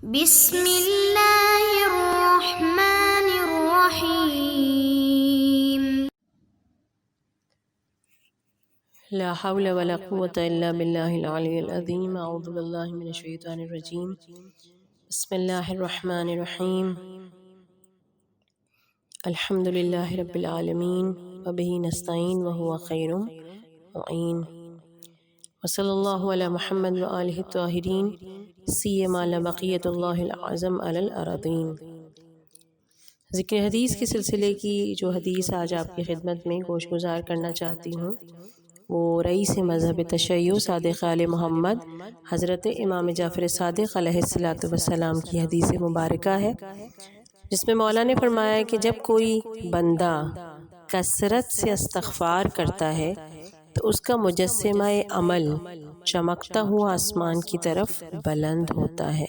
بسم اللہ الرحمن الرحیم۔ لا حول ولا قوة الا باللہ العلی العظیم۔ اعوذ باللہ من الشیطان الرجیم۔ بسم اللہ الرحمن الرحیم۔ الحمد للہ رب العالمین وبہ نستعین وہو خیر معین، وصلی اللہ علی محمد وآلہ الطاہرین سیما لبقیۃ اللہ العظم علی الارضین۔ ذکر حدیث کے سلسلے کی جو حدیث آج آپ کی خدمت میں گوش گزار کرنا چاہتی ہوں وہ رئیس مذہب تشیع صادق آل محمد حضرت امام جعفر صادق علیہ السلام کی حدیث مبارکہ ہے، جس میں مولا نے فرمایا کہ جب کوئی بندہ کثرت سے استغفار کرتا ہے تو اس کا مجسمہ عمل چمکتا ہوا آسمان کی طرف بلند ہوتا ہے۔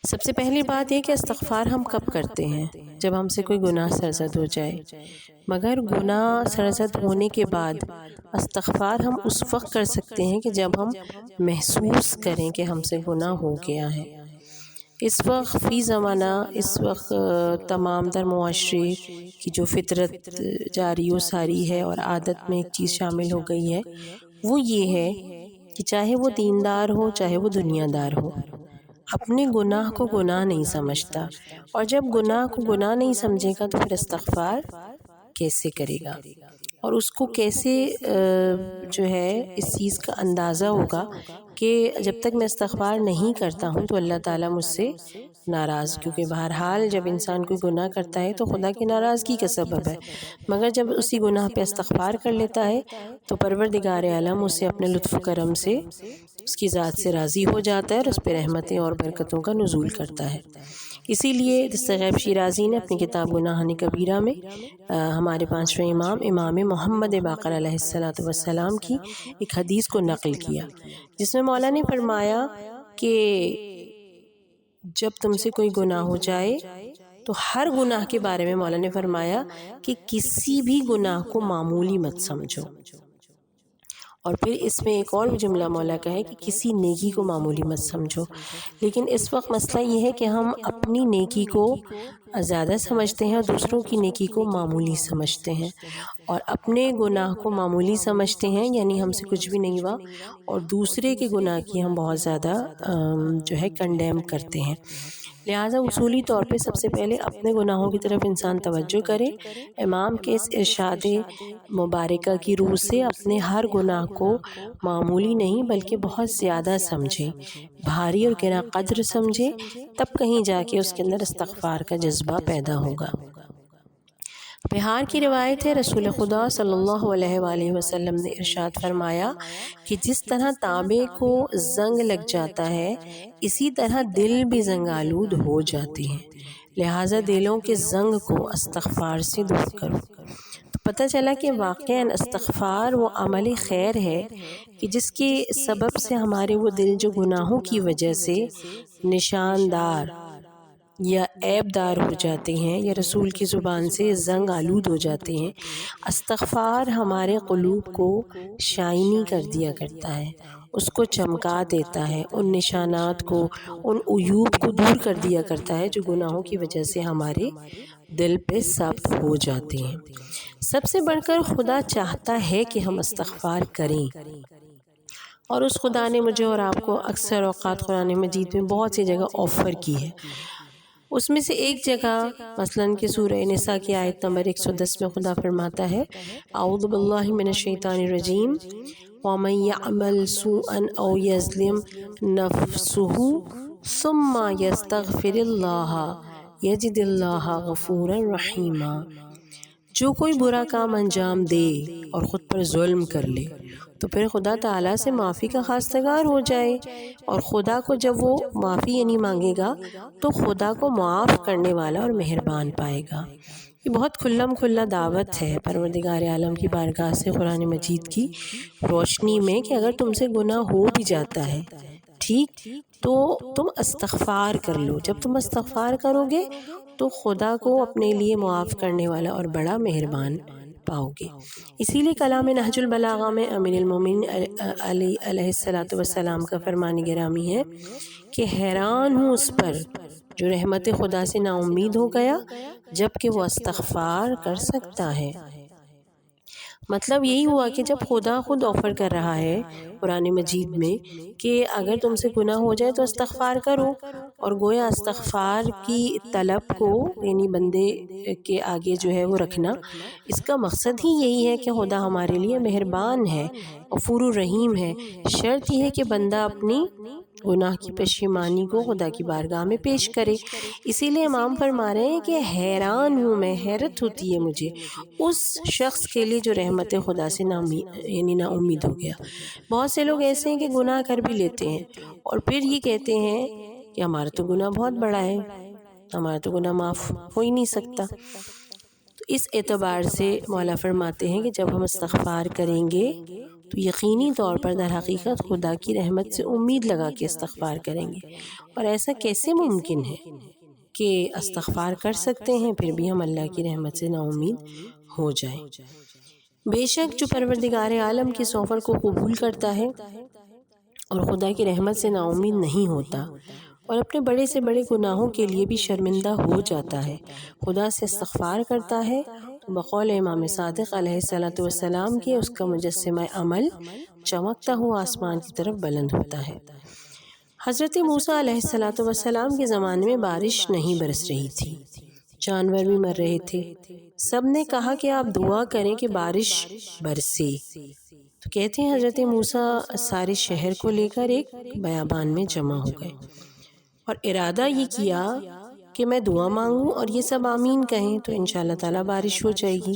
سب سے پہلی بات یہ کہ استغفار ہم کب کرتے ہیں؟ جب ہم سے کوئی گناہ سرزد ہو جائے، مگر گناہ سرزد ہونے کے بعد استغفار ہم اس وقت کر سکتے ہیں کہ جب ہم محسوس کریں کہ ہم سے گناہ ہو گیا ہے۔ اس وقت فی زمانہ، اس وقت تمام تر معاشرے کی جو فطرت جاری و ساری ہے اور عادت میں ایک چیز شامل ہو گئی ہے، وہ یہ ہے کہ چاہے وہ دیندار ہو چاہے وہ دنیا دار ہو، اپنے گناہ کو گناہ نہیں سمجھتا، اور جب گناہ کو گناہ نہیں سمجھے گا تو پھر استغفار کیسے کرے گا، اور اس کو کیسے جو ہے اس چیز کا اندازہ ہوگا کہ جب تک میں استغفار نہیں کرتا ہوں تو اللہ تعالیٰ مجھ سے ناراض، کیونکہ بہرحال جب انسان کوئی گناہ کرتا ہے تو خدا کی ناراضگی کا سبب ہے، مگر جب اسی گناہ پہ استغفار کر لیتا ہے تو پروردگار عالم اسے اپنے لطف و کرم سے اس کی ذات سے راضی ہو جاتا ہے اور اس پہ رحمتیں اور برکتوں کا نزول کرتا ہے۔ اسی لیے دستغیب شیرازی نے اپنی کتاب گناہان کبیرہ میں ہمارے پانچویں امام محمد باقر علیہ السلام کی ایک حدیث کو نقل کیا، جس میں مولا نے فرمایا کہ جب تم سے کوئی گناہ ہو جائے تو ہر گناہ کے بارے میں مولا نے فرمایا کہ کسی بھی گناہ کو معمولی مت سمجھو، اور پھر اس میں ایک اور جملہ مولا کا ہے کہ کسی نیکی کو معمولی مت سمجھو۔ لیکن اس وقت مسئلہ یہ ہے کہ ہم اپنی نیکی کو زیادہ سمجھتے ہیں اور دوسروں کی نیکی کو معمولی سمجھتے ہیں، اور اپنے گناہ کو معمولی سمجھتے ہیں یعنی ہم سے کچھ بھی نہیں ہوا، اور دوسرے کے گناہ کی ہم بہت زیادہ جو ہے کنڈیم کرتے ہیں۔ لہٰذا اصولی طور پہ سب سے پہلے اپنے گناہوں کی طرف انسان توجہ کرے، امام کے اس ارشاد مبارکہ کی روح سے اپنے ہر گناہ کو معمولی نہیں بلکہ بہت زیادہ سمجھے، بھاری اور گراں قدر سمجھے، تب کہیں جا کے اس کے اندر استغفار کا جذبہ پیدا ہوگا۔ بہار کی روایت ہے، رسول خدا صلی اللہ علیہ وآلہ وسلم نے ارشاد فرمایا کہ جس طرح تانبے کو زنگ لگ جاتا ہے اسی طرح دل بھی زنگ آلود ہو جاتے ہیں، لہٰذا دلوں کے زنگ کو استغفار سے دور کرو۔ تو پتہ چلا کہ واقعاً استغفار وہ عمل خیر ہے کہ جس کے سبب سے ہمارے وہ دل جو گناہوں کی وجہ سے نشاندار یا عیب دار ہو جاتے ہیں یا رسول کی زبان سے زنگ آلود ہو جاتے ہیں، استغفار ہمارے قلوب کو شائنی کر دیا کرتا ہے، اس کو چمکا دیتا ہے، ان نشانات کو، ان عیوب کو دور کر دیا کرتا ہے جو گناہوں کی وجہ سے ہمارے دل پہ ثابت ہو جاتے ہیں۔ سب سے بڑھ کر خدا چاہتا ہے کہ ہم استغفار کریں، اور اس خدا نے مجھے اور آپ کو اکثر اوقات قرآن مجید میں بہت سی جگہ آفر کی ہے۔ اس میں سے ایک جگہ مثلاً کہ سورہ نساء کی آیت نمبر 110 میں خدا فرماتا ہے، اعوذ باللہ من الشیطان الرجیم، وَمَن يَعْمَلْ سُوءًا أَوْ يَظْلِمْ نَفْسَهُ ثُمَّ يَسْتَغْفِرِ اللَّهَ يَجِدِ اللَّهَ غَفُورًا رَحِيمًا۔ جو کوئی برا کام انجام دے اور خود پر ظلم کر لے تو پھر خدا تعالیٰ سے معافی کا خواستگار ہو جائے، اور خدا کو جب وہ معافی یعنی مانگے گا تو خدا کو معاف کرنے والا اور مہربان پائے گا۔ یہ بہت کھلم کھلا دعوت ہے پروردگار عالم کی بارگاہ سے قرآن مجید کی روشنی میں کہ اگر تم سے گناہ ہو بھی جاتا ہے ٹھیک تو تم استغفار کر لو، جب تم استغفار کرو گے تو خدا کو اپنے لیے معاف کرنے والا اور بڑا مہربان پاؤ گے۔ اسی لیے کلام نہج البلاغہ میں امیر المومنین علی علیہ السلام کا فرمان گرامی ہے کہ حیران ہوں اس پر جو رحمت خدا سے نا امید ہو گیا جبکہ وہ استغفار کر سکتا ہے۔ مطلب یہی ہوا کہ جب خدا خود آفر کر رہا ہے قرآن مجید میں کہ اگر تم سے گناہ ہو جائے تو استغفار کرو، اور گویا استغفار کی طلب کو یعنی بندے کے آگے جو ہے وہ رکھنا، اس کا مقصد ہی یہی ہے کہ خدا ہمارے لیے مہربان ہے، غفور الرحیم ہے۔ شرط یہ ہے کہ بندہ اپنی گناہ کی پشیمانی کو خدا کی بارگاہ میں پیش کرے۔ اسی لیے امام فرما رہے ہیں کہ حیران ہوں میں، حیرت ہوتی ہے مجھے اس شخص کے لیے جو رحمت خدا سے نا امید ہو گیا۔ بہت سے لوگ ایسے ہیں کہ گناہ کر بھی لیتے ہیں اور پھر یہ کہتے ہیں کہ ہمارا تو گناہ بہت بڑا ہے، ہمارا تو گناہ معاف ہو ہی نہیں سکتا۔ تو اس اعتبار سے مولا فرماتے ہیں کہ جب ہم استغفار کریں گے تو یقینی طور پر در حقیقت خدا کی رحمت سے امید لگا کے استغفار کریں گے۔ اور ایسا کیسے ممکن ہے کہ استغفار کر سکتے ہیں پھر بھی ہم اللہ کی رحمت سے نا امید ہو جائیں؟ بے شک جو پروردگار عالم کے آفر کو قبول کرتا ہے اور خدا کی رحمت سے نا امید نہیں ہوتا اور اپنے بڑے سے بڑے گناہوں کے لیے بھی شرمندہ ہو جاتا ہے، خدا سے استغفار کرتا ہے، تو بقول امام صادق علیہ السلام کے اس کا مجسمہ عمل چمکتا ہوا آسمان کی طرف بلند ہوتا ہے۔ حضرت موسیٰ علیہ السلام کے زمانے میں بارش نہیں برس رہی تھی، جانور بھی مر رہے تھے۔ سب نے کہا کہ آپ دعا کریں کہ بارش برسے، تو کہتے ہیں حضرت موسیٰ سارے شہر کو لے کر ایک بیابان میں جمع ہو گئے اور ارادہ یہ کیا کہ میں دعا مانگوں اور یہ سب آمین کہیں تو انشاءاللہ تعالیٰ بارش ہو جائے گی۔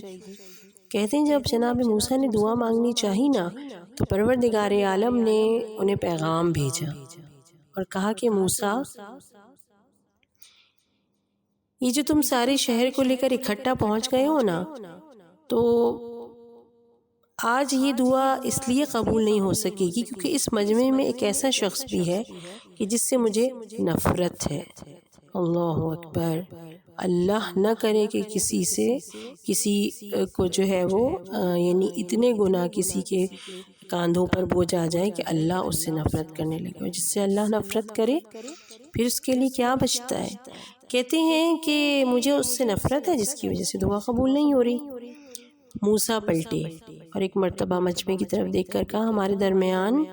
کہتے ہیں جب جناب موسیٰ نے دعا مانگنی چاہی نا تو پروردگار عالم نے انہیں پیغام بھیجا اور کہا کہ موسیٰ، یہ جو تم سارے شہر کو لے کر اکٹھا پہنچ گئے ہو نا، تو آج یہ دعا اس لیے قبول نہیں ہو سکے گی کیونکہ اس مجمع میں ایک ایسا شخص بھی ہے کہ جس سے مجھے نفرت ہے۔ اللہ اکبر! اللہ نہ کرے کہ کسی کو جو ہے وہ یعنی اتنے گناہ کسی کے کاندھوں پر بوجھ آ جائے کہ اللہ اس سے نفرت کرنے لگے، اور جس سے اللہ نفرت کرے پھر اس کے لیے کیا بچتا ہے؟ کہتے ہیں کہ مجھے اس سے نفرت ہے جس کی وجہ سے دعا قبول نہیں ہو رہی۔ موسیٰ پلٹے اور ایک مرتبہ مجمع کی طرف دیکھ کر کہا، ہمارے درمیان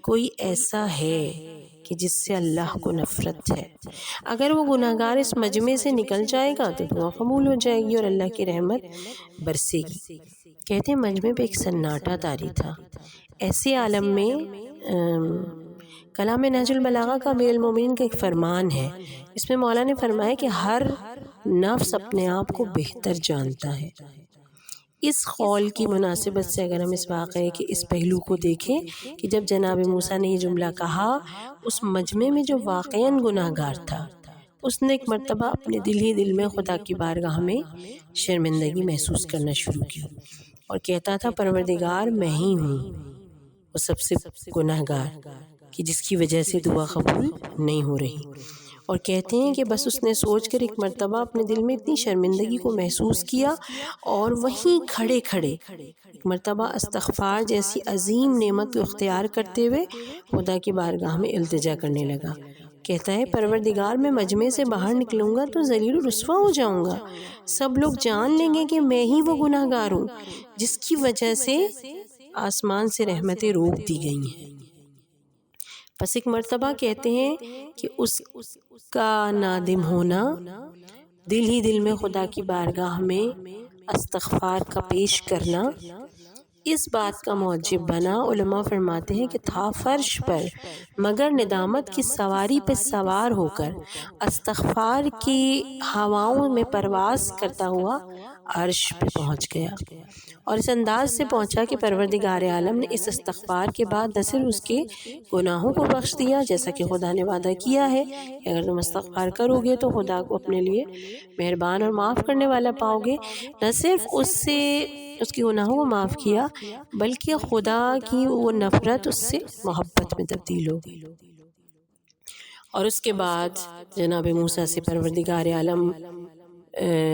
کوئی ایسا ہے کہ جس سے اللہ کو نفرت ہے، اگر وہ گناہگار اس مجمع سے نکل جائے گا تو دعا قبول ہو جائے گی اور اللہ کی رحمت برسے گی۔ کہتے ہیں مجمع پہ ایک سناٹا طاری تھا۔ ایسے عالم میں کلام نہج البلاغہ کا امیر المومنین کا ایک فرمان ہے، اس میں مولا نے فرمایا کہ ہر نفس اپنے آپ کو بہتر جانتا ہے۔ اس قول کی مناسبت سے اگر ہم اس واقعے کے اس پہلو کو دیکھیں کہ جب جناب موسیٰ نے یہ جملہ کہا، اس مجمع میں جو واقعاً گناہگار تھا اس نے ایک مرتبہ اپنے دل ہی دل میں خدا کی بارگاہ میں شرمندگی محسوس کرنا شروع کی اور کہتا تھا پروردگار میں ہی ہوں وہ سب سے گناہگار کہ جس کی وجہ سے دعا قبول نہیں ہو رہی۔ اور کہتے ہیں کہ بس اس نے سوچ کر ایک مرتبہ اپنے دل میں اتنی شرمندگی کو محسوس کیا اور وہیں کھڑے کھڑے ایک مرتبہ استغفار جیسی عظیم نعمت کو اختیار کرتے ہوئے خدا کی بارگاہ میں التجا کرنے لگا۔ کہتا ہے پروردگار میں مجمع سے باہر نکلوں گا تو ذلیل و رسوا ہو جاؤں گا، سب لوگ جان لیں گے کہ میں ہی وہ گناہگار ہوں جس کی وجہ سے آسمان سے رحمتیں روک دی گئی ہیں۔ بس ایک مرتبہ کہتے ہیں کہ اس کا نادم ہونا دل ہی دل میں خدا کی بارگاہ میں استغفار کا پیش کرنا اس بات کا موجب بنا، علماء فرماتے ہیں کہ تھا فرش پر مگر ندامت کی سواری پہ سوار ہو کر استغفار کی ہواؤں میں پرواز کرتا ہوا عرش پہ پہنچ گیا، اور اس انداز سے پہنچا کہ پروردگار عالم نے اس استغفار کے بعد نہ صرف اس کے گناہوں کو بخش دیا جیسا کہ خدا نے وعدہ کیا ہے کہ اگر تم استغفار کرو گے تو خدا کو اپنے لیے مہربان اور معاف کرنے والا پاؤ گے، نہ صرف اس کی گناہوں کو معاف کیا بلکہ خدا کی وہ نفرت اس سے محبت میں تبدیل ہو گئی۔ اور اس کے بعد جناب موسیٰ سے پروردگار عالم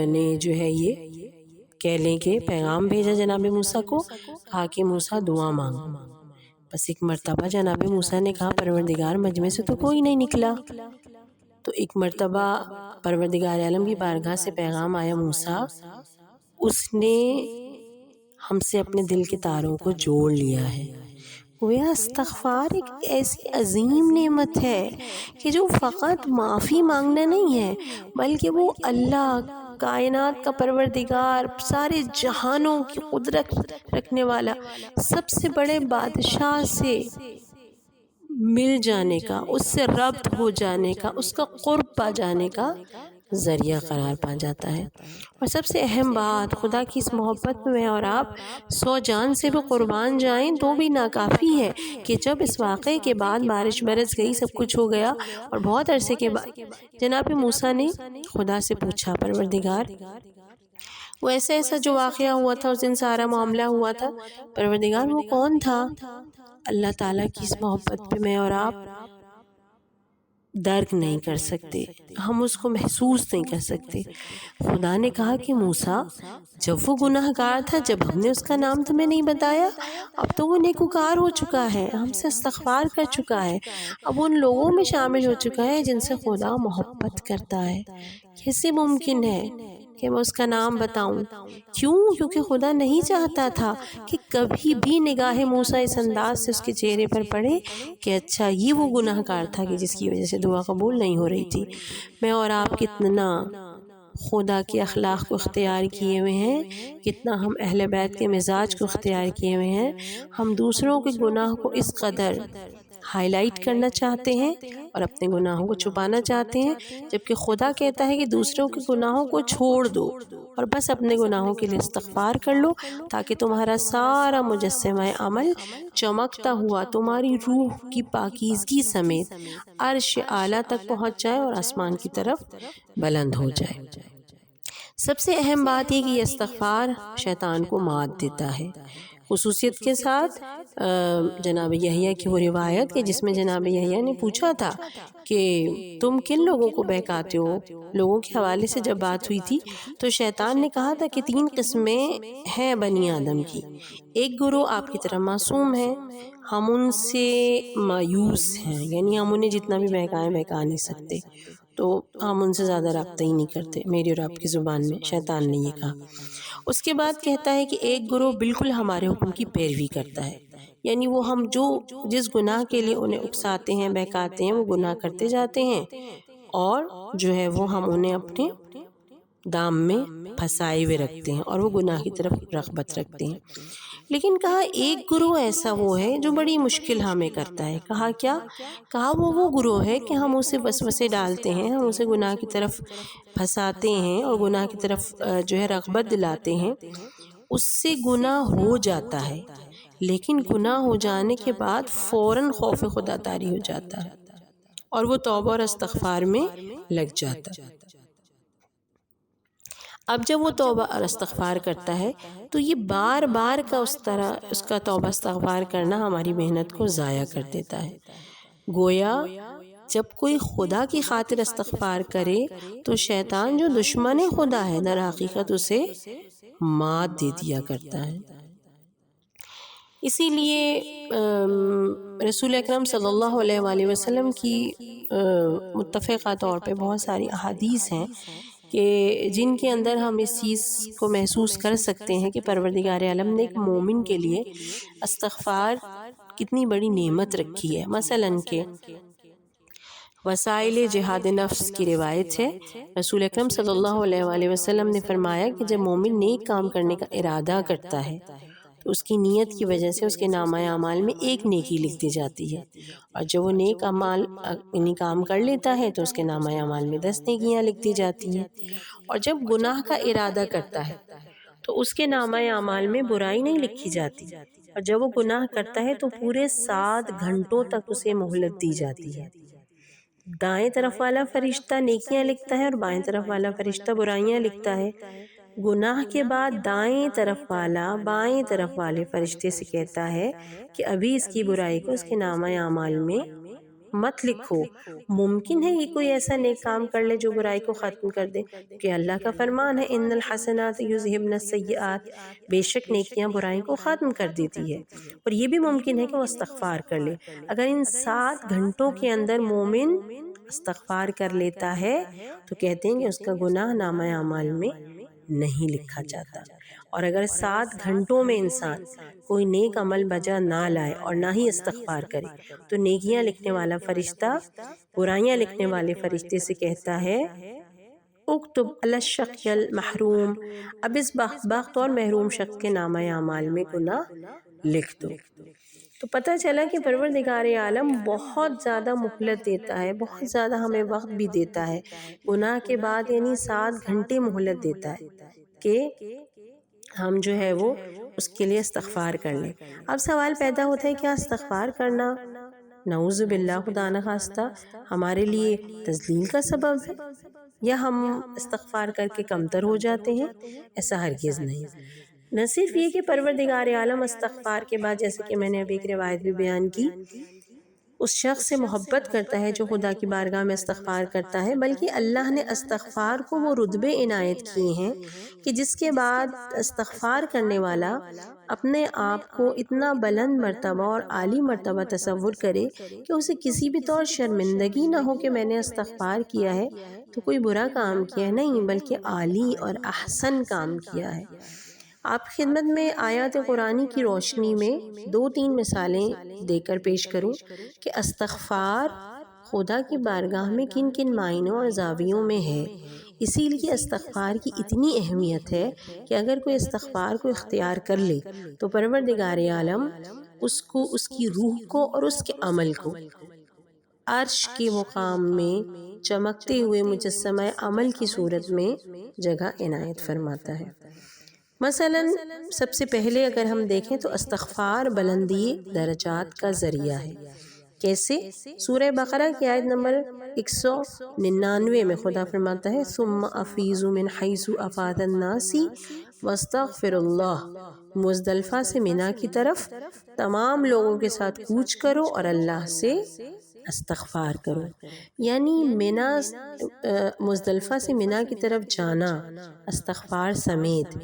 نے جو ہے یہ کہہ لیں کہ پیغام بھیجا جناب موسیٰ کو، کہا کہ موسیٰ دعا مانگو۔ بس ایک مرتبہ جناب موسیٰ نے کہا پروردگار مجمع سے تو کوئی نہیں نکلا۔ تو ایک مرتبہ پروردگار عالم کی بارگاہ سے پیغام آیا موسیٰ، اس نے ہم سے اپنے دل کے تاروں کو جوڑ لیا ہے۔ گویا استغفار ایک ایسی عظیم نعمت ہے کہ جو فقط معافی مانگنا نہیں ہے، بلکہ وہ اللہ کائنات کا پروردگار، سارے جہانوں کی قدرت رکھنے والا، سب سے بڑے بادشاہ سے مل جانے کا، اس سے ربط ہو جانے کا، اس کا قرب پا جانے کا ذریعہ قرار پا جاتا ہے۔ اور سب سے اہم بات، خدا کی اس محبت میں اور آپ 100 جان سے بھی قربان جائیں تو بھی ناکافی ہے کہ جب اس واقعے کے بعد بارش برس گئی، سب کچھ ہو گیا، اور بہت عرصے کے بعد جناب موسیٰ نے خدا سے پوچھا پروردگار وہ ایسا جو واقعہ ہوا تھا، اس دن سارا معاملہ ہوا تھا، پروردگار وہ کون تھا؟ اللہ تعالیٰ کی اس محبت پہ میں اور آپ درک نہیں کر سکتے، ہم اس کو محسوس نہیں کر سکتے۔ خدا نے کہا کہ موسیٰ جب وہ گناہ گار تھا، جب ہم نے اس کا نام تمہیں نہیں بتایا، اب تو وہ نیکوکار ہو چکا ہے، ہم سے استغفار کر چکا ہے، اب ان لوگوں میں شامل ہو چکا ہے جن سے خدا محبت کرتا ہے۔ کیسے ممکن ہے کہ میں اس کا نام بتاؤں؟ کیونکہ خدا نہیں چاہتا تھا کہ کبھی بھی نگاہ موسیٰ اس انداز سے اس کے چہرے پر پڑے کہ اچھا یہ وہ گناہ گار تھا کہ جس کی وجہ سے دعا قبول نہیں ہو رہی تھی۔ میں اور آپ کتنا خدا کے اخلاق کو اختیار کیے ہوئے ہیں، کتنا ہم اہل بیت کے مزاج کو اختیار کیے ہوئے ہیں، ہم دوسروں کے گناہ کو اس قدر ہائی لائٹ کرنا چاہتے ہیں اور اپنے گناہوں کو چھپانا چاہتے ہیں، جبکہ خدا کہتا ہے کہ دوسروں کے گناہوں کو چھوڑ دو اور بس اپنے گناہوں کے لیے استغفار کر لو، تاکہ تمہارا سارا مجسمہ عمل چمکتا ہوا تمہاری روح کی پاکیزگی سمیت عرش اعلیٰ تک پہنچ جائے اور آسمان کی طرف بلند ہو جائے۔ سب سے اہم بات یہ کہ یہ استغفار شیطان کو مات دیتا ہے، خصوصیت کے ساتھ جناب یحییٰ کی وہ روایت کہ جس میں جناب یحییٰ نے پوچھا تھا کہ تم کن لوگوں کو بہکاتے ہو، لوگوں کے حوالے سے جب بات ہوئی تھی تو شیطان نے کہا تھا کہ 3 قسمیں ہیں بنی آدم کی، ایک گروہ آپ کی طرح معصوم ہے، ہم ان سے مایوس ہیں، یعنی ہم انہیں جتنا بھی بہکائیں بہکا نہیں سکتے، تو ہم ان سے زیادہ رابطہ ہی نہیں کرتے، میری اور آپ کی زبان میں شیطان نے یہ کہا۔ اس کے بعد کہتا ہے کہ ایک گروہ بالکل ہمارے حکم کی پیروی کرتا ہے، یعنی وہ ہم جس گناہ کے لیے انہیں اکساتے ہیں بہکاتے ہیں وہ گناہ کرتے جاتے ہیں، اور جو ہے وہ ہم انہیں اپنے دام میں پھنسائے ہوئے رکھتے ہیں اور وہ گناہ کی طرف رغبت رکھتے ہیں۔ لیکن کہا ایک گروہ ایسا وہ ہے جو بڑی مشکل ہمیں کرتا ہے۔ کہا کیا؟ کہا وہ گروہ ہے کہ ہم اسے وسوسے ڈالتے ہیں، ہم اسے گناہ کی طرف پھنساتے ہیں اور گناہ کی طرف جو ہے رغبت دلاتے ہیں، اس سے گناہ ہو جاتا ہے، لیکن گناہ ہو جانے کے بعد فوراً خوف خدا طاری ہو جاتا ہے اور وہ توبہ اور استغفار میں لگ جاتا ہے۔ اب جب وہ توبہ اور استغفار کرتا ہے تو یہ بار بار کا اس کا توبہ استغفار کرنا ہماری محنت کو ضائع کر دیتا ہے۔ گویا جب کوئی خدا کی خاطر استغفار کرے تو شیطان جو دشمن خدا ہے در حقیقت اسے مات دے دیا کرتا ہے۔ اسی لیے رسول اکرم صلی اللہ علیہ وآلہ وسلم کی متفقہ طور پہ بہت ساری احادیث ہیں کہ جن کے اندر ہم اس چیز کو محسوس کر سکتے ہیں کہ پروردگار عالم نے ایک مومن کے لیے استغفار کتنی بڑی نعمت رکھی ہے۔ مثلاً کہ وسائل جہاد نفس کی روایت ہے، رسول اکرم صلی اللہ علیہ وآلہ وسلم نے فرمایا کہ جب مومن نیک کام کرنے کا ارادہ کرتا ہے تو اس کی نیت کی وجہ سے اس کے نامہ اعمال میں 1 نیکی لکھ دی جاتی ہے، اور جب وہ نیک اعمال کام کر لیتا ہے تو اس کے نامہ اعمال میں 10 نیکیاں لکھ دی جاتی ہیں، اور جب گناہ کا ارادہ کرتا ہے تو اس کے نامہ اعمال میں برائی نہیں لکھی جاتی، اور جب وہ گناہ کرتا ہے تو پورے 7 گھنٹوں تک اسے مہلت دی جاتی ہے۔ دائیں طرف والا فرشتہ نیکیاں لکھتا ہے اور بائیں طرف والا فرشتہ برائیاں لکھتا ہے۔ گناہ کے بعد دائیں طرف والا بائیں طرف والے فرشتے سے کہتا ہے کہ ابھی اس کی برائی کو اس کے نامہ اعمال میں مت لکھو۔ ممکن ہے یہ کوئی ایسا نیک کام کر لے جو برائی کو ختم کر دے، کہ اللہ کا فرمان ہے ان الحسنات یذہبن السیئات، بے شک نیکیاں برائی کو ختم کر دیتی ہے۔ اور یہ بھی ممکن ہے کہ وہ استغفار کر لے۔ اگر ان 7 گھنٹوں کے اندر مومن استغفار کر لیتا ہے تو کہتے ہیں کہ اس کا گناہ نامہ اعمال میں نہیں لکھا جاتا۔ اور اگر 7 گھنٹوں میں انسان کوئی نیک عمل بجا نہ لائے اور نہ ہی استغفار کرے تو نیکیاں لکھنے والا فرشتہ برائیاں لکھنے والے فرشتے سے کہتا ہے اکتب علی الشقی المحروم، اب اس بدبخت اور محروم شخص کے نامہ اعمال میں گناہ لکھ دو۔ تو پتہ چلا کہ پروردگار عالم بہت زیادہ مہلت دیتا ہے، بہت زیادہ ہمیں وقت بھی دیتا ہے، گناہ کے بعد یعنی 7 گھنٹے مہلت دیتا ہے کہ ہم جو ہے وہ اس کے لیے استغفار کر لیں۔ اب سوال پیدا ہوتا ہے کیا استغفار کرنا نعوذ باللہ خدا نخواستہ ہمارے لیے تذلیل کا سبب ہے، یا ہم استغفار کر کے کمتر ہو جاتے ہیں؟ ایسا ہرگز نہیں۔ نہ صرف یہ کہ پروردگار عالم استغفار کے بعد، جیسے کہ میں نے ابھی ایک روایت بھی بیان کی، اس شخص سے محبت کرتا ہے جو خدا کی بارگاہ میں استغفار کرتا ہے، بلکہ اللہ نے استغفار کو وہ رتبے عنایت کیے ہیں کہ جس کے بعد استغفار کرنے والا اپنے آپ کو اتنا بلند مرتبہ اور عالی مرتبہ تصور کرے کہ اسے کسی بھی طور شرمندگی نہ ہو کہ میں نے استغفار کیا ہے تو کوئی برا کام کیا ہے، نہیں بلکہ عالی اور احسن کام کیا ہے۔ آپ خدمت میں آیات قرآنی کی روشنی میں 2-3 مثالیں دے کر پیش کروں کہ استغفار خدا کی بارگاہ میں کن کن معنیوں اور زاویوں میں ہے۔ اسی لیے استغفار کی اتنی اہمیت ہے کہ اگر کوئی استغفار کو اختیار کر لے تو پروردگار عالم اس کو، اس کی روح کو اور اس کے عمل کو عرش کے مقام میں چمکتے ہوئے مجسمہ عمل کی صورت میں جگہ عنایت فرماتا ہے۔ مثلاً سب سے پہلے اگر ہم دیکھیں تو استغفار بلندی درجات کا ذریعہ ہے۔ کیسے؟ سورہ بقرہ کی آیت نمبر 199 میں خدا فرماتا ہے ثم افیضوا من حیث افاض الناس واستغفروا اللہ، مزدلفہ سے مینا کی طرف تمام لوگوں کے ساتھ کوچ کرو اور اللہ سے استغفار کرو۔ یعنی مینا، مزدلفہ سے مینا کی طرف جانا استغفار سمیت،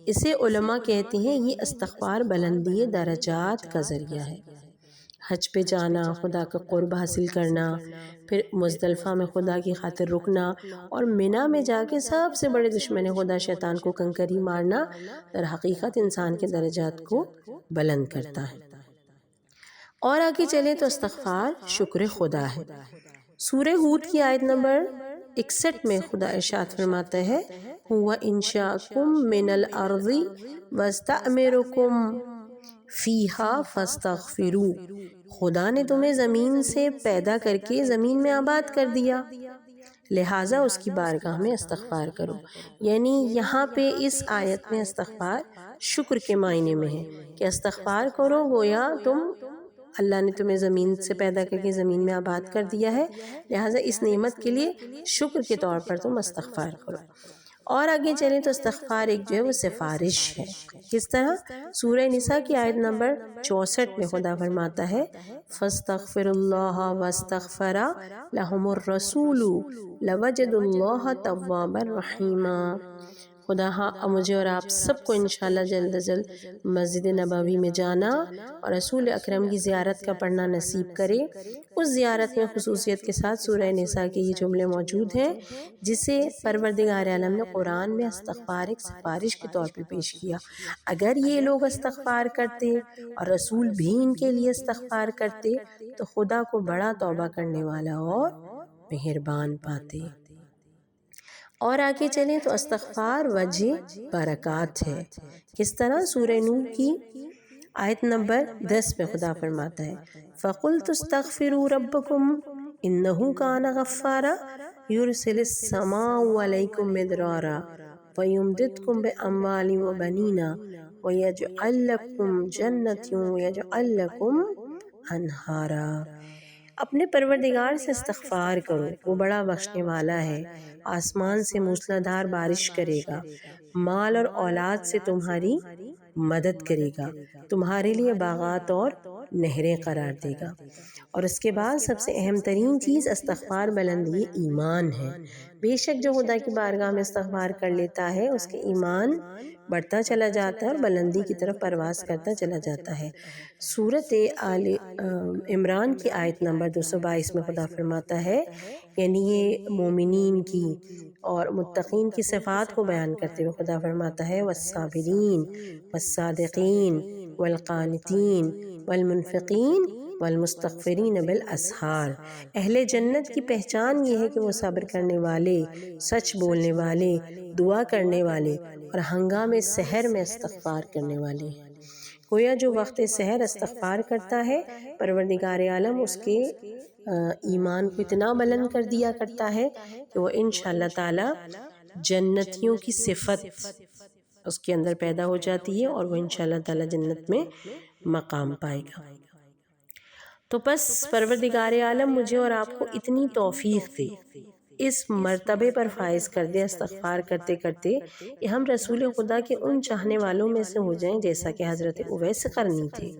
اسے علماء کہتے ہیں یہ استغفار بلندی درجات کا ذریعہ ہے۔ حج پہ جانا، خدا کا قرب حاصل کرنا، پھر مزدلفہ میں خدا کی خاطر رکنا، اور مینا میں جا کے سب سے بڑے دشمن خدا شیطان کو کنکری مارنا در حقیقت انسان کے درجات کو بلند کرتا ہے۔ اور آگے چلیں تو استغفار شکر خدا ہے۔ سورہ ہود کی آیت نمبر 61 میں خدا ارشاد فرماتا ہے هو انشاءکم من الارض واستعمرکم فیہا فاستغفروا، خدا نے تمہیں زمین سے پیدا کر کے زمین میں آباد کر دیا، لہٰذا اس کی بارگاہ میں استغفار کرو۔ یعنی یہاں پہ اس آیت میں استغفار شکر کے معنی میں ہے کہ استغفار کرو گویا تم، اللہ نے تمہیں زمین سے پیدا کر کے زمین میں آباد کر دیا ہے، لہٰذا اس نعمت کے لیے شکر کے طور پر تم استغفار کرو۔ اور آگے چلیں تو استغفار ایک جو ہے وہ سفارش ہے۔ کس طرح؟ سورہ نساء کی آیت نمبر 64 میں خدا فرماتا ہے فاستغفروا اللہ واستغفر لهم الرسول لوجدوا اللہ توابا رحیما۔ خدا مجھے اور آپ سب کو انشاءاللہ جلد از جلد مسجد نبوی میں جانا اور رسول اکرم کی زیارت کا پڑھنا نصیب کرے۔ اس زیارت میں خصوصیت کے ساتھ سورہ نساء کے یہ جملے موجود ہیں جسے پروردگار عالم نے قرآن میں استغفار ایک سفارش کے طور پہ پیش کیا۔ اگر یہ لوگ استغفار کرتے اور رسول بھی ان کے لیے استغفار کرتے تو خدا کو بڑا توبہ کرنے والا اور مہربان پاتے۔ اور آگے چلیں تو استغفار وجہ برکات ہے۔ کس طرح؟ سورہ نور کی آیت نمبر 10 میں خدا فرماتا ہے فَقُلْتُ اسْتَغْفِرُوا رَبَّكُمْ إِنَّهُ كَانَ غَفَّارًا يُرْسِلِ السَّمَاءَ عَلَيْكُمْ مِدْرَارًا وَيُمْدِدْكُمْ بِأَمْوَالٍ وَبَنِينَ وَيَجْعَلْ لَكُمْ جَنَّاتٍ وَيَجْعَلْ لَكُمْ أَنْهَارًا۔ اپنے پروردگار سے استغفار کرو، وہ بڑا بخشنے والا ہے، آسمان سے موسلادھار بارش کرے گا، مال اور اولاد سے تمہاری مدد کرے گا، تمہارے لیے باغات اور نہریں قرار دے گا۔ اور اس کے بعد سب سے اہم ترین چیز استغفار بلندی ایمان ہے۔ بے شک جو خدا کی بارگاہ میں استغفار کر لیتا ہے اس کے ایمان بڑھتا چلا جاتا ہے اور بلندی کی طرف پرواز کرتا چلا جاتا ہے۔ سورۃ آل عمران کی آیت نمبر 222 میں خدا فرماتا ہے، یعنی یہ مومنین کی اور متقین کی صفات کو بیان کرتے ہوئے خدا فرماتا ہے والصابرین والصادقین والقانتین والمنفقین والمستغفرین بالاسحار۔ اہل جنت کی پہچان یہ ہے کہ وہ صبر کرنے والے، سچ بولنے والے، دعا کرنے والے اور ہنگامِ سحر میں استغفار کرنے والے ہیں۔ گویا جو وقت سحر استغفار کرتا ہے پروردگار عالم اس کے ایمان کو اتنا بلند کر دیا کرتا ہے کہ وہ انشاءاللہ تعالی جنتیوں کی صفت اس کے اندر پیدا ہو جاتی ہے اور وہ انشاءاللہ تعالی جنت میں مقام پائے گا۔ تو بس پروردگار عالم مجھے اور آپ کو اتنی توفیق دے، اس مرتبے پر فائز کر دے استغفار کرتے کرتے کہ ہم رسول خدا کے ان چاہنے والوں میں سے ہو جائیں جیسا کہ حضرت اویس قرنی تھے۔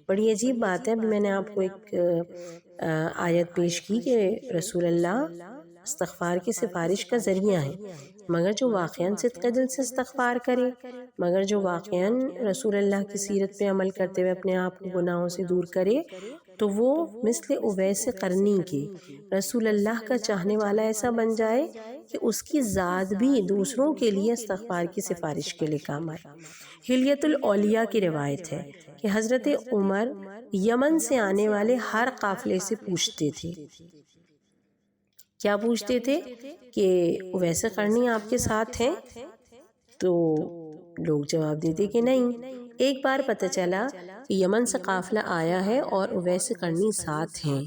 بڑی عجیب بات ہے، ابھی میں نے آپ کو ایک آیت پیش کی کہ رسول اللہ استغفار کی سفارش کا ذریعہ ہے، مگر جو واقعاً صدق دل سے استغفار کرے، مگر جو واقعاً رسول اللہ کی سیرت پہ عمل کرتے ہوئے اپنے آپ کو گناہوں سے دور کرے تو وہ مثل اویس قرنی کے رسول اللہ کا چاہنے والا ایسا بن جائے کہ اس کی ذات بھی دوسروں کے لیے استغفار کی سفارش کے لیے کام آئے۔ حلیۃ الاولیاء کی روایت ہے کہ حضرت عمر یمن سے آنے والے ہر قافلے سے پوچھتے تھے، کیا پوچھتے تھے کہ اویس قرنی آپ کے ساتھ ہیں؟ تو لوگ جواب دیتے کہ نہیں۔ ایک بار پتہ چلا کہ یمن سے قافلہ آیا ہے اور اویس قرنی ساتھ ہیں،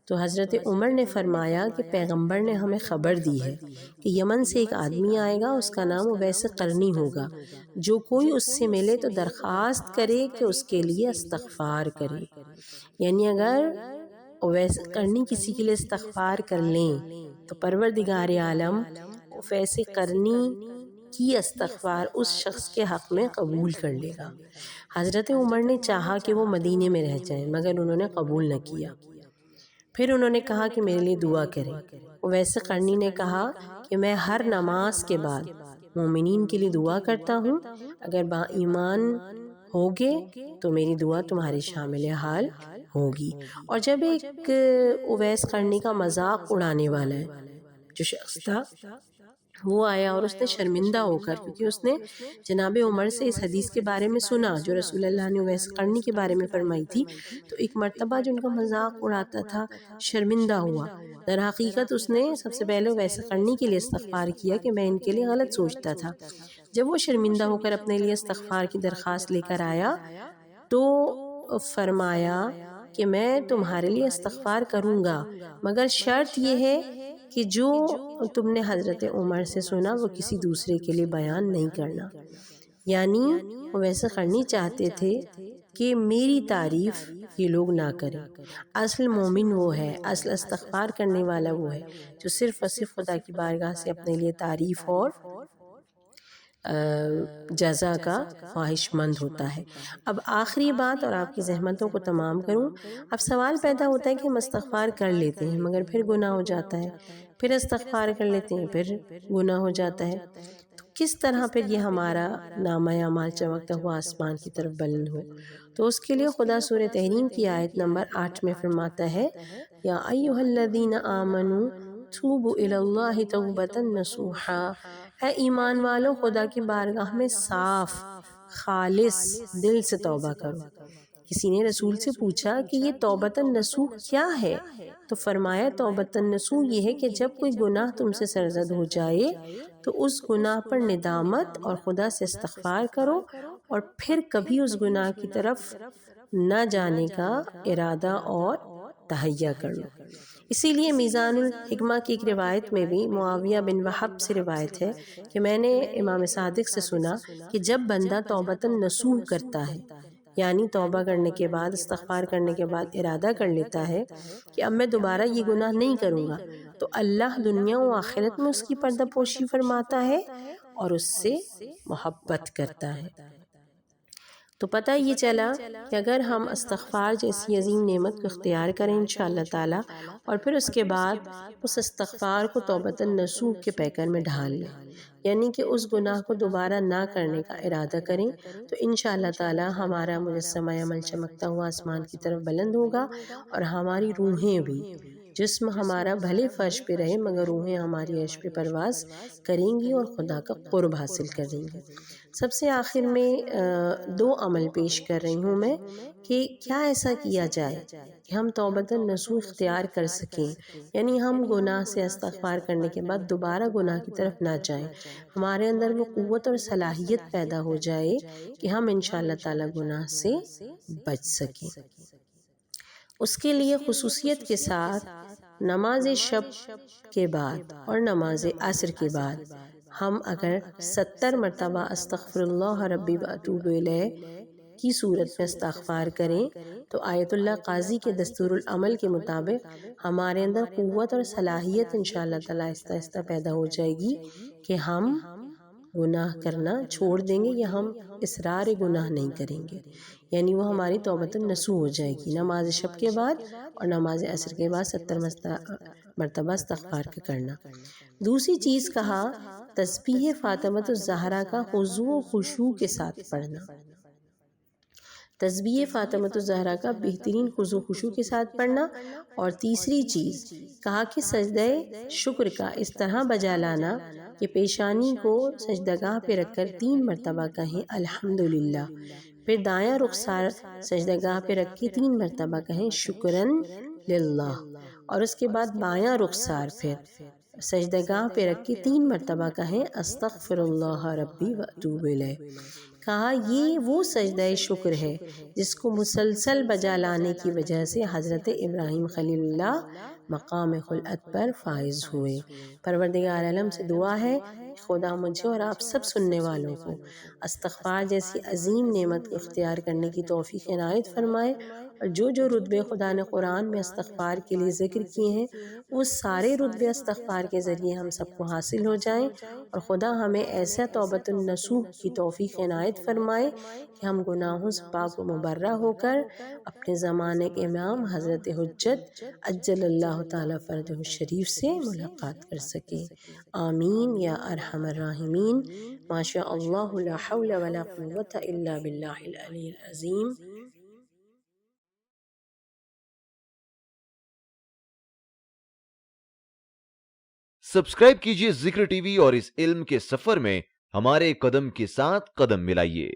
تو حضرت عمر نے فرمایا کہ پیغمبر نے ہمیں خبر دی ہے کہ یمن سے ایک آدمی آئے گا، اس کا نام اویس قرنی ہوگا، جو کوئی اس سے ملے تو درخواست کرے کہ اس کے لیے استغفار کرے۔ یعنی اگر اویس قرنی کسی کے لیے استغفار کر لیں تو پروردگار عالم اویس قرنی کی استغفار اس شخص کے حق میں قبول کر لے گا۔ حضرت عمر نے چاہا کہ وہ مدینے میں رہ جائیں مگر انہوں نے قبول نہ کیا۔ پھر انہوں نے کہا کہ میرے لیے دعا کریں۔ اویس قرنی نے کہا کہ میں ہر نماز کے بعد مومنین کے لیے دعا کرتا ہوں، اگر با ایمان ہوگے تو میری دعا تمہارے شامل حال ہوگی۔ اور جب ایک اویس قرنی کا مذاق اڑانے والا ہے جو شخص تھا وہ آیا اور اس نے شرمندہ ہو کر، کیونکہ اس نے جناب عمر سے اس حدیث کے بارے میں سنا جو رسول اللہ نے اویس قرنی کے بارے میں فرمائی تھی، تو ایک مرتبہ جو ان کا مذاق اڑاتا تھا شرمندہ ہوا۔ در حقیقت اس نے سب سے پہلے اویس قرنی کے لیے استغفار کیا کہ میں ان کے لیے غلط سوچتا تھا۔ جب وہ شرمندہ ہو کر اپنے لیے استغفار کی درخواست لے کر آیا تو فرمایا کہ میں تمہارے لیے استغفار کروں گا، مگر شرط یہ ہے کہ جو تم نے حضرت عمر سے سنا وہ کسی دوسرے کے لیے بیان نہیں کرنا۔ یعنی اویس قرنی چاہتے تھے کہ میری تعریف یہ لوگ نہ کریں۔ اصل مومن وہ ہے، اصل استغفار کرنے والا وہ ہے جو صرف اور صرف خدا کی بارگاہ سے اپنے لیے تعریف اور جزا کا خواہش مند ہوتا ہے۔ اب آخری بات اور آپ کی زحمتوں کو تمام کروں، اب سوال پیدا ہوتا ہے کہ ہم استغفار کر لیتے ہیں مگر پھر گناہ ہو جاتا ہے، پھر استغفار کر لیتے ہیں پھر گناہ ہو جاتا ہے، تو کس طرح پھر یہ ہمارا نامہ اعمال چمکتا ہوا آسمان کی طرف بلند ہو؟ تو اس کے لیے خدا سورہ تحریم کی آیت نمبر 8 میں فرماتا ہے یا ایھا الذین آمنوا توبوا الی اللہ توبۃ نصوحا، اے ایمان والو خدا کی بارگاہ میں صاف خالص دل سے توبہ کرو۔ کسی نے رسول سے پوچھا کہ یہ توبۃ نصوح کیا ہے؟ تو فرمایا توبۃ نصوح یہ ہے کہ جب کوئی گناہ تم سے سرزد ہو جائے تو اس گناہ پر ندامت اور خدا سے استغفار کرو اور پھر کبھی اس گناہ کی طرف نہ جانے کا ارادہ اور تہیہ کر لو۔ اسی لیے میزان الحکمہ کی ایک روایت میں بھی معاویہ بن وہب سے روایت ہے کہ میں نے امام صادق سے سنا کہ جب بندہ توبۃ نصوح کرتا ہے، یعنی توبہ کرنے کے بعد استغفار کرنے کے بعد ارادہ کر لیتا ہے کہ اب میں دوبارہ یہ گناہ نہیں کروں گا، تو اللہ دنیا و آخرت میں اس کی پردہ پوشی فرماتا ہے اور اس سے محبت کرتا ہے۔ تو پتہ یہ چلا کہ اگر ہم استغفار جیسی عظیم نعمت کو اختیار کریں انشاءاللہ تعالیٰ، اور پھر اس کے بعد اس استغفار کو توبۃ النصوح کے پیکر میں ڈھال لیں، یعنی کہ اس گناہ کو دوبارہ نہ کرنے کا ارادہ کریں، تو انشاءاللہ تعالیٰ ہمارا مجسمہ عمل چمکتا ہوا آسمان کی طرف بلند ہوگا، اور ہماری روحیں بھی، جسم ہمارا بھلے فرش پہ رہے مگر روحیں ہماری عرش پہ پرواز کریں گی اور خدا کا قرب حاصل کریں گی۔ سب سے آخر میں 2 عمل پیش کر رہی ہوں میں کہ کیا ایسا کیا جائے کہ ہم توبۃ النصوح اختیار کر سکیں، یعنی ہم گناہ سے استغفار کرنے کے بعد دوبارہ گناہ کی طرف نہ جائیں، ہمارے اندر وہ قوت اور صلاحیت پیدا ہو جائے کہ ہم انشاءاللہ تعالیٰ گناہ سے بچ سکیں۔ اس کے لیے خصوصیت کے ساتھ نماز شب کے بعد اور نماز عصر کے بعد ہم اگر 70 مرتبہ استغفر اللہ ربی و اتوب الیہ کی صورت میں استغفار کریں تو آیت اللہ قاضی کے دستور العمل کے مطابق ہمارے اندر قوت اور صلاحیت انشاءاللہ تعالیٰ آہستہ آہستہ پیدا ہو جائے گی کہ ہم گناہ کرنا چھوڑ دیں گے یا ہم اصرار گناہ نہیں کریں گے، یعنی وہ ہماری توبۃ النصوح ہو جائے گی نماز شب کے بعد اور نماز عصر کے بعد 70 مرتبہ استغفار کا کرنا۔ دوسری چیز کہا تسبیح فاطمۃ الزہرا کا خضوع و خشوع کے ساتھ پڑھنا، تسبیح فاطمۃ الزہرا کا بہترین خضوع و خشوع کے ساتھ پڑھنا۔ اور تیسری چیز کہا کہ سجدہ شکر کا اس طرح بجا لانا کہ پیشانی کو سجدہ گاہ پہ رکھ کر 3 مرتبہ کہیں الحمدللہ، پھر دایاں رخسار سجدہ گاہ پہ رکھ کے 3 مرتبہ کہیں شکرن للہ، اور اس کے بعد بایاں رخسار پھر سجدہ گاہ پہ رکھ کے 3 مرتبہ کہیں استغفر اللہ ربی و اتوب الیہ۔ کہا یہ وہ سجدہ شکر ہے جس کو مسلسل بجا لانے کی وجہ سے حضرت ابراہیم خلیل اللہ مقام خلعت پر فائز ہوئے۔ پروردگار عالم سے دعا ہے کہ خدا مجھے اور آپ سب سننے والوں کو استغفار جیسی عظیم نعمت کو اختیار کرنے کی توفیق عنایت فرمائے، اور جو رتبے خدا نے قرآن میں استغفار کے لیے ذکر کیے ہیں وہ سارے رتبے استغفار کے ذریعے ہم سب کو حاصل ہو جائیں، اور خدا ہمیں ایسا توبۃ النصوح کی توفیق عنایت فرمائے کہ ہم گناہوں سے پاک و مبرہ ہو کر اپنے زمانے کے امام حضرت حجت عجل اللہ تعالیٰ فرجہ الشریف سے ملاقات کر سکیں۔ آمین یا ارحم الراحمین۔ ما شاء اللہ لا حول ولا قوة الا باللہ العلی العظیم۔ سبسکرائب کیجئے ذکر ٹی وی اور اس علم کے سفر میں ہمارے قدم کے ساتھ قدم ملائیے۔